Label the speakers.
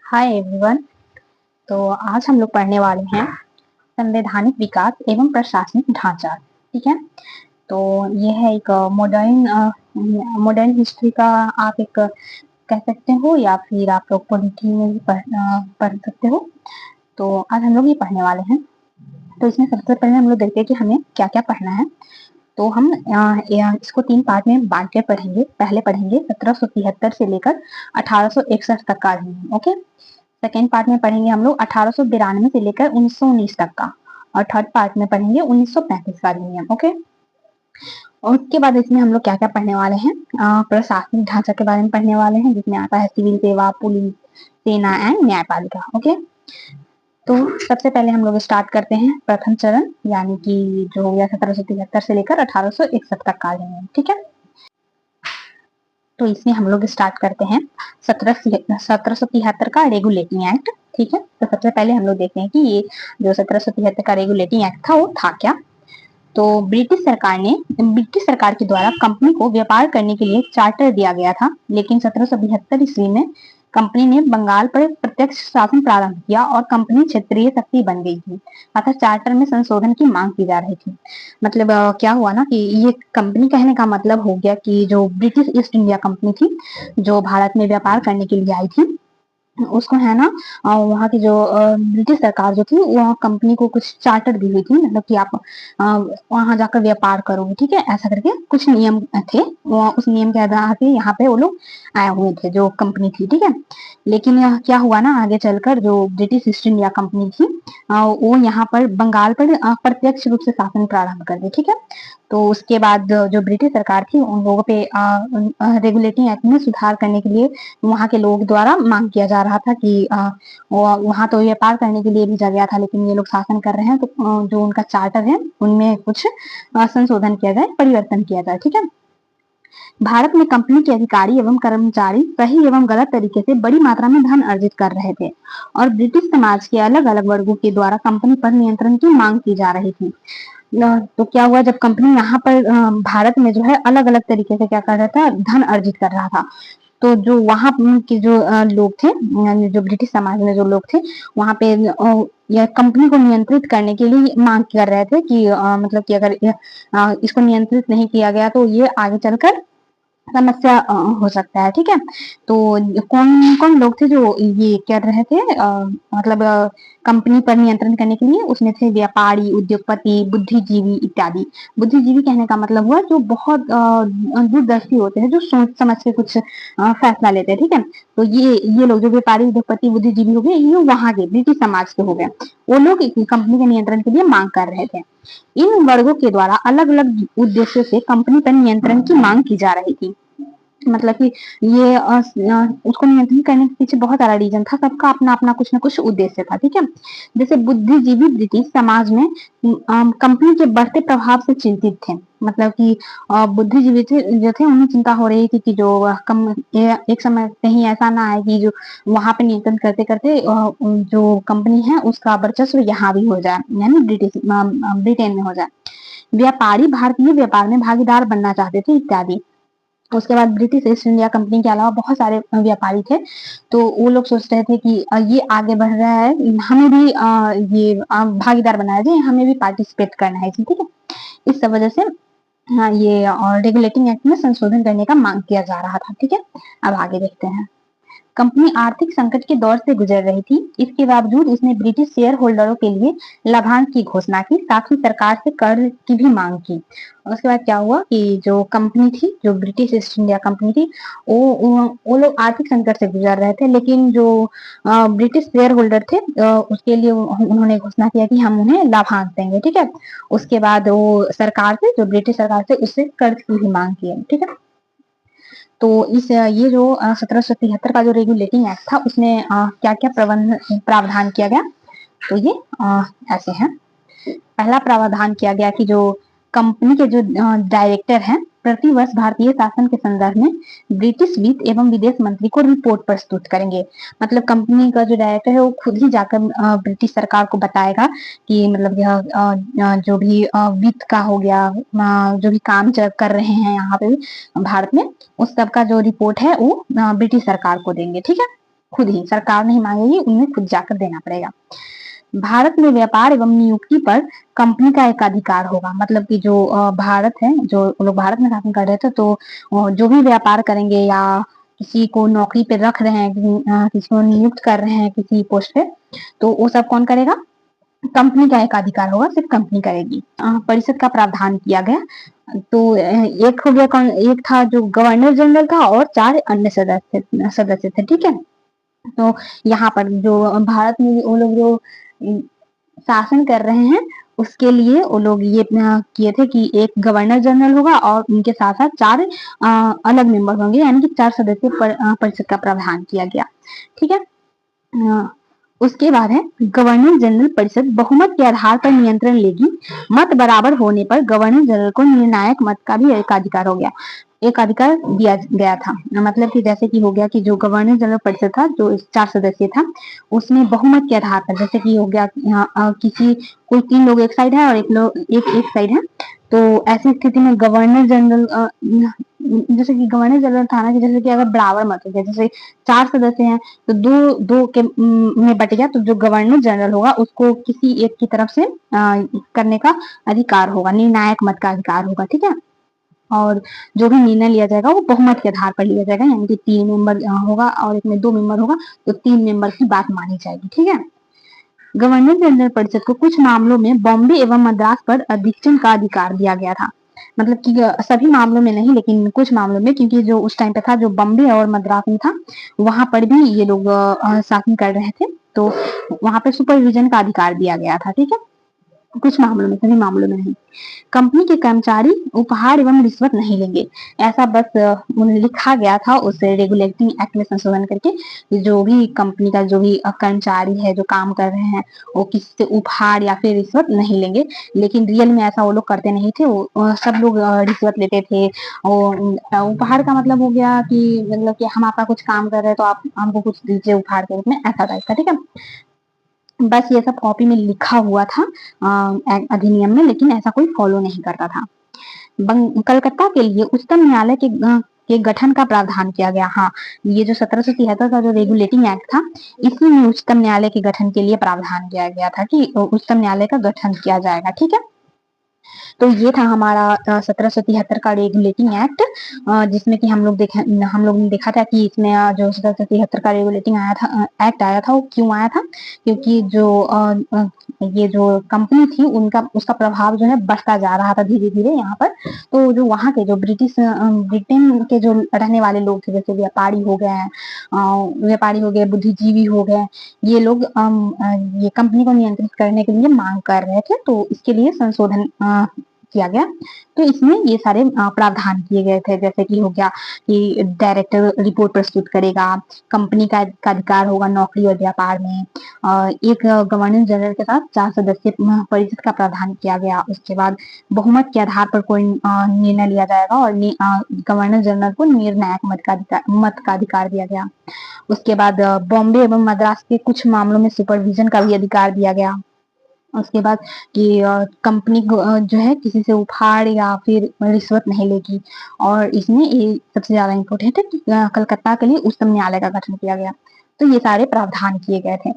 Speaker 1: Hi everyone. तो आज हम लोग पढ़ने वाले हैं संवैधानिक विकास एवं प्रशासनिक ढांचा। ठीक है। तो ये है एक मॉडर्न हिस्ट्री का आप एक कह सकते हो या फिर आप लोग पॉलिटी में भी पढ़ सकते हो। तो आज हम लोग ये पढ़ने वाले हैं। तो इसमें सबसे पहले हम लोग देखते हैं कि हमें क्या क्या पढ़ना है। तो हम इसको 3 पार्ट में बांट के पढ़ेंगे। पहले पढ़ेंगे 1773 से लेकर 1861 तक का अधिनियम। ओके। सेकेंड पार्ट में पढ़ेंगे हम लोग 1892 से लेकर 1919 तक का, और थर्ड पार्ट में पढ़ेंगे 1935 का अधिनियम। ओके। और उसके बाद इसमें हम लोग क्या क्या पढ़ने वाले हैं, प्रशासनिक ढांचा के बारे में पढ़ने वाले हैं, जिसमें आता है सिविल सेवा, पुलिस, सेना एंड न्यायपालिका। ओके। तो सबसे पहले हम लोग स्टार्ट करते हैं प्रथम चरण, यानी कि जो हो गया 1773 से लेकर 1861 तक का अधिनियम। ठीक है। तो इसमें हम लोग स्टार्ट करते हैं 1773 का रेगुलेटिंग एक्ट। ठीक है। तो सबसे पहले हम लोग देखते हैं कि ये जो 1773 का रेगुलेटिंग एक्ट था वो था क्या। तो ब्रिटिश सरकार के द्वारा कंपनी को व्यापार करने के लिए चार्टर दिया गया था, लेकिन 1772 ईस्वी में कंपनी ने बंगाल पर प्रत्यक्ष शासन प्रारंभ किया और कंपनी क्षेत्रीय शक्ति बन गई थी। अतः चार्टर में संशोधन की मांग की जा रही थी। मतलब क्या हुआ ना कि ये कंपनी कहने का मतलब हो गया कि जो ब्रिटिश ईस्ट इंडिया कंपनी थी, जो भारत में व्यापार करने के लिए आई थी, उसको है ना वहाँ की जो ब्रिटिश सरकार जो थी वो कंपनी को कुछ चार्टर दी हुई थी, मतलब कि आप वहां जाकर व्यापार करोगे। ठीक है। ऐसा करके कुछ नियम थे। उस नियम के आधार पे यहाँ पे वो लोग आए हुए थे, जो कंपनी थी। ठीक है। लेकिन यह क्या हुआ ना, आगे चलकर जो ब्रिटिश ईस्ट इंडिया कंपनी थी वो यहाँ पर बंगाल पर प्रत्यक्ष रूप से शासन प्रारंभ कर दी। ठीक है। तो उसके बाद जो ब्रिटिश सरकार थी उन लोगों पे रेगुलेटिंग एक्ट में सुधार करने के लिए वहां के लोग द्वारा मांग किया जा रहा था कि वहां तो व्यापार करने के लिए भेजा गया था, लेकिन ये लोग शासन कर रहे हैं, तो जो उनका चार्टर है उनमें कुछ संशोधन किया जाए, परिवर्तन किया जाए। ठीक है। भारत में कंपनी के अधिकारी एवं कर्मचारी सही एवं गलत तरीके से बड़ी मात्रा में धन अर्जित कर रहे थे, और ब्रिटिश समाज के अलग अलग वर्गों के द्वारा कंपनी पर नियंत्रण की मांग की जा रही थी। तो क्या हुआ, जब कंपनी यहाँ पर भारत में जो है अलग अलग तरीके से क्या कर रहा था, धन अर्जित कर रहा था, तो जो वहां के जो लोग थे, जो ब्रिटिश समाज में जो लोग थे, वहां पे यह कंपनी को नियंत्रित करने के लिए मांग कर रहे थे कि मतलब कि अगर इसको नियंत्रित नहीं किया गया तो ये आगे चलकर समस्या हो सकता है। ठीक है। तो कौन कौन लोग थे जो ये कर रहे थे, मतलब कंपनी पर नियंत्रण करने के लिए, उसमें थे व्यापारी, उद्योगपति, बुद्धिजीवी इत्यादि। बुद्धिजीवी कहने का मतलब हुआ जो बहुत दूरदर्शी होते हैं, जो सोच समझ के कुछ फैसला लेते हैं। ठीक है। तो ये लोग जो व्यापारी, उद्योगपति, बुद्धिजीवी हो गए, ये वहां के ब्रिटिश समाज के हो गए। वो लोग कंपनी के नियंत्रण के लिए मांग कर रहे थे। इन वर्गों के द्वारा अलग अलग उद्देश्यों से कंपनी पर नियंत्रण की मांग की जा रही थी। मतलब कि ये उसको नियंत्रित करने के पीछे बहुत सारा रीजन था, सबका अपना अपना कुछ ना कुछ उद्देश्य था। ठीक है। जैसे बुद्धिजीवी ब्रिटिश समाज में कंपनी के बढ़ते प्रभाव से चिंतित थे। मतलब कि बुद्धिजीवी जो थे उन्हें चिंता हो रही थी कि जो एक समय कहीं ऐसा ना आए कि जो वहां पे नियंत्रण करते करते जो कंपनी है उसका वर्चस्व यहाँ भी हो जाए, यानी ब्रिटेन में हो जाए। व्यापारी भारतीय व्यापार में भागीदार बनना चाहते थे इत्यादि। उसके बाद ब्रिटिश ईस्ट इंडिया कंपनी के अलावा बहुत सारे व्यापारी थे, तो वो लोग सोच रहे थे कि ये आगे बढ़ रहा है, हमें भी ये भागीदार बनाया जाए, हमें भी पार्टिसिपेट करना है। ठीक है। इस सब वजह से हाँ, ये रेगुलेटिंग एक्ट में संशोधन करने का मांग किया जा रहा था। ठीक है। अब आगे देखते हैं। कंपनी आर्थिक संकट के दौर से गुजर रही थी, इसके बावजूद उसने ब्रिटिश शेयर होल्डरों के लिए लाभांश की घोषणा की, साथ ही सरकार से कर की भी मांग की। उसके बाद क्या हुआ कि जो कंपनी थी, जो ब्रिटिश ईस्ट इंडिया कंपनी थी, वो लोग आर्थिक संकट से गुजर रहे थे, लेकिन जो ब्रिटिश शेयर होल्डर थे उसके लिए उन्होंने घोषणा किया कि हम उन्हें लाभांश देंगे। ठीक है। उसके बाद वो सरकार से, जो ब्रिटिश सरकार से, उससे कर्ज की भी मांग की। ठीक है। तो ये जो 1773 का जो रेगुलेटिंग एक्ट था उसमें क्या क्या प्रावधान किया गया, तो ये ऐसे हैं। पहला प्रावधान किया गया कि जो कंपनी के जो डायरेक्टर हैं प्रति वर्ष भारतीय शासन के संदर्भ में ब्रिटिश वित्त एवं विदेश मंत्री को रिपोर्ट प्रस्तुत करेंगे। मतलब कंपनी का जो डायरेक्टर है वो खुद ही जाकर ब्रिटिश सरकार को बताएगा कि मतलब यह जो भी वित्त का हो गया, जो भी काम कर रहे हैं यहाँ पे भारत में, उस सब का जो रिपोर्ट है वो ब्रिटिश सरकार को देंगे। ठीक है। खुद ही, सरकार नहीं मांगेगी, उन्हें खुद जाकर देना पड़ेगा। भारत में व्यापार एवं नियुक्ति पर कंपनी का एक अधिकार होगा। मतलब कि जो भारत है, जो लोग भारत में शासन कर रहे थे, तो जो भी व्यापार करेंगे या किसी को नौकरी पे रख रहे हैं, किसी को नियुक्त कर रहे हैं किसी पोस्ट पे, तो वो सब कौन करेगा? कंपनी का एक अधिकार होगा, सिर्फ कंपनी करेगी। परिषद का प्रावधान किया गया। तो एक हो गया, एक था जो गवर्नर जनरल था और 4 अन्य सदस्य थे। ठीक है, तो यहाँ पर जो भारत में वो लोग जो शासन कर रहे हैं, उसके लिए वो लोग ये किए थे कि एक गवर्नर जनरल होगा और उनके साथ साथ 4 अलग मेंबर होंगे, यानी कि 4 सदस्य परिषद का प्रावधान किया गया। ठीक है, उसके बाद है गवर्नर जनरल परिषद बहुमत के आधार पर नियंत्रण लेगी। मत बराबर होने पर गवर्नर जनरल को निर्णायक मत का भी एक अधिकार हो गया, एक अधिकार दिया गया था। मतलब कि जैसे कि हो गया कि जो गवर्नर जनरल परिषद था, जो 4 सदस्य था, उसमें बहुमत के आधार पर, जैसे कि हो गया किसी कोई 3 लोग एक साइड है और एक साइड है, तो ऐसी स्थिति में गवर्नर जनरल जैसे कि गवर्नर जनरल था ना, कि जैसे कि अगर बराबर मत हो गया, जैसे 4 सदस्य हैं तो दो दो के में बट गया, तो जो गवर्नर जनरल होगा उसको किसी एक की तरफ से करने का अधिकार होगा, निर्णायक मत का अधिकार होगा। ठीक है, और जो भी निर्णय लिया जाएगा वो बहुमत के आधार पर लिया जाएगा, यानी कि 3 मेंबर होगा और एक में 2 मेंबर होगा, तो 3 मेंबर की बात मानी जाएगी। ठीक है, गवर्नर जनरल परिषद को कुछ मामलों में बॉम्बे एवं मद्रास पर अधीक्षण का अधिकार दिया गया था। मतलब कि सभी मामलों में नहीं, लेकिन कुछ मामलों में, क्योंकि जो उस टाइम पे था, जो बॉम्बे और मद्रास में था, वहां पर भी ये लोग शासन कर रहे थे, तो वहां पे सुपरविजन का अधिकार दिया गया था। ठीक है, कुछ मामलों में, सभी मामलों में नहीं। कंपनी के कर्मचारी उपहार एवं रिश्वत नहीं लेंगे, ऐसा बस लिखा गया था उस रेगुलेटिंग एक्ट में संशोधन करके, जो भी कंपनी का जो भी कर्मचारी है जो काम कर रहे हैं, वो किसी से उपहार या फिर रिश्वत नहीं लेंगे। लेकिन रियल में ऐसा वो लोग करते नहीं थे, वो सब लोग रिश्वत लेते थे। उपहार का मतलब हो गया कि मतलब कि हम आपका कुछ काम कर रहे हैं तो आप हमको कुछ दीजिए उपहार के रूप में, ऐसा टाइप का। ठीक है, बस ये सब कॉपी में लिखा हुआ था अधिनियम में, लेकिन ऐसा कोई फॉलो नहीं करता था। कलकत्ता के लिए उच्चतम न्यायालय के गठन का प्रावधान किया गया। हाँ, ये जो 1773 का जो रेगुलेटिंग एक्ट था, इसी में उच्चतम न्यायालय के गठन के लिए प्रावधान किया गया था कि उच्चतम न्यायालय का गठन किया जाएगा। ठीक है, तो ये था हमारा 1773 का रेगुलेटिंग एक्ट, जिसमें कि हम लोग ने देखा था कि इसमें जो 1773 का रेगुलेटिंग एक्ट आया था, वो क्यों आया था? क्योंकि जो ये जो कंपनी थी, उसका प्रभाव जो है बढ़ता जा रहा था धीरे धीरे यहाँ पर। तो जो वहाँ के जो ब्रिटेन के जो रहने वाले लोग थे, जैसे व्यापारी हो गए, बुद्धिजीवी हो गए, ये लोग ये कंपनी को नियंत्रित करने के लिए मांग कर रहे थे, तो इसके लिए संशोधन किया गया। तो इसमें ये सारे प्रावधान किए गए थे, जैसे कि हो गया कि डायरेक्टर रिपोर्ट प्रस्तुत करेगा, कंपनी का अधिकार होगा नौकरी और व्यापार में, एक गवर्नर जनरल के साथ 4 सदस्य परिषद का प्रावधान किया गया। उसके बाद बहुमत के आधार पर कोई निर्णय लिया जाएगा और गवर्नर जनरल को निर्णायक मत का अधिकार दिया गया। उसके बाद बॉम्बे एवं मद्रास के कुछ मामलों में सुपरविजन का भी अधिकार दिया गया। उसके बाद कि कंपनी जो है किसी से उपहार या फिर रिश्वत नहीं लेगी। और इसमें ये सबसे ज्यादा इम्पोर्टेंट है कि कलकत्ता के लिए उच्चतम न्यायालय का गठन किया गया। तो ये सारे प्रावधान किए गए थे।